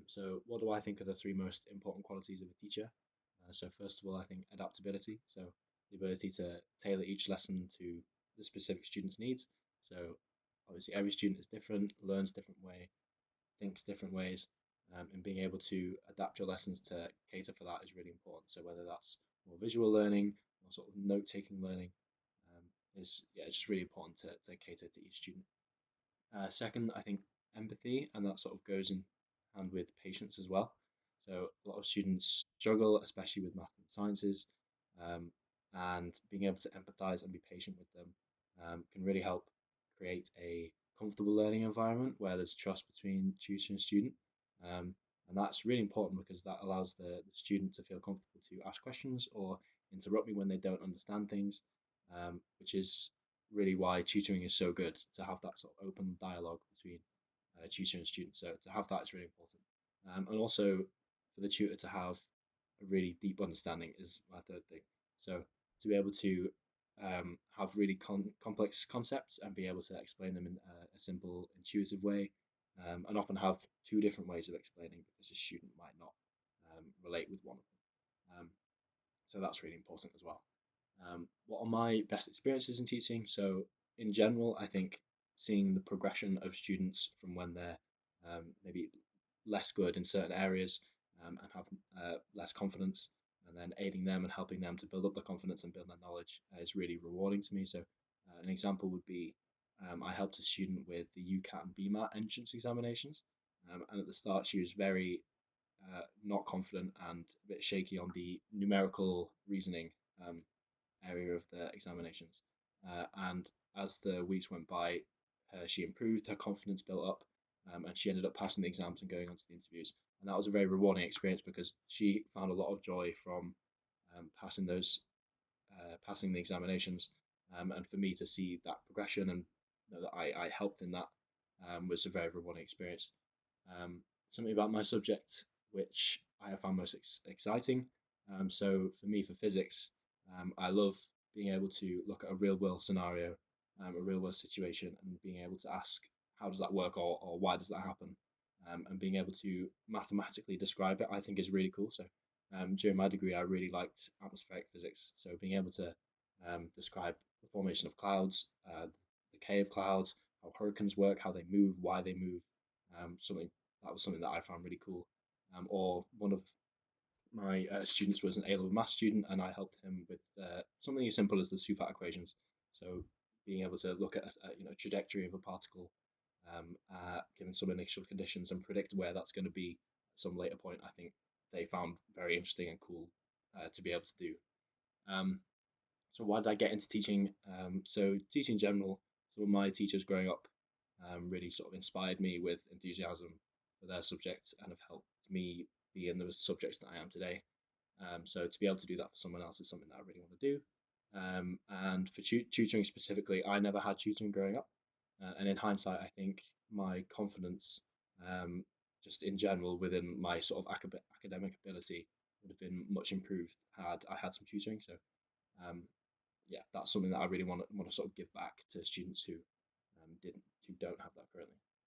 So what do I think are the three most important qualities of a teacher? So first of all, I think adaptability. So the ability to tailor each lesson to the specific student's needs. So obviously every student is different, learns different way, thinks different ways, and being able to adapt your lessons to cater for that is really important. So whether that's more visual learning or sort of note-taking learning, is just really important to cater to each student. Second, I think empathy, and that sort of goes in hand with patience as well. So a lot of students struggle, especially with math and sciences, um, and being able to empathize and be patient with them can really help create a comfortable learning environment where there's trust between tutor and student. Um, and that's really important because that allows the student to feel comfortable to ask questions or interrupt me when they don't understand things, which is really why tutoring is so good, to have that sort of open dialogue between tutor and student. So to have that is really important. And also for the tutor to have a really deep understanding is my third thing. So to be able to have really complex concepts and be able to explain them in a simple, intuitive way, and often have two different ways of explaining because a student might not relate with one of them. So that's really important as well. What are my best experiences in teaching? So, in general, I think seeing the progression of students from when they're maybe less good in certain areas and have less confidence, and then aiding them and helping them to build up their confidence and build their knowledge is really rewarding to me. So, an example would be I helped a student with the UCAT and BMAT entrance examinations. And at the start, she was very not confident and a bit shaky on the numerical reasoning um, area of the examinations. And as the weeks went by, she improved, her confidence built up, and she ended up passing the exams and going on to the interviews. And that was a very rewarding experience because she found a lot of joy from passing the examinations. And for me to see that progression and know that I helped in that was a very rewarding experience. Um, Something about my subject which I have found most exciting. So for me, for physics, I love being able to look at a real world scenario, a real world situation, and being able to ask, how does that work, or why does that happen? And being able to mathematically describe it, I think is really cool. So during my degree, I really liked atmospheric physics. So being able to describe the formation of clouds, the decay of clouds, how hurricanes work, how they move, why they move, something that was something that I found really cool. Or one of my students was an A-level math student, and I helped him with something as simple as the Sufat equations. So being able to look at trajectory of a particle, given some initial conditions, and predict where that's going to be at some later point, I think they found very interesting and cool to be able to do. Um, so why did I get into teaching? So teaching in general, some of my teachers growing up really sort of inspired me with enthusiasm for their subjects and have helped me be in the subjects that I am today. So to be able to do that for someone else is something that I really want to do. And for tutoring specifically, I never had tutoring growing up. And in hindsight, I think my confidence, um, just in general, within my sort of academic ability would have been much improved had I had some tutoring. So um, yeah, that's something that I really want to sort of give back to students who don't have that currently.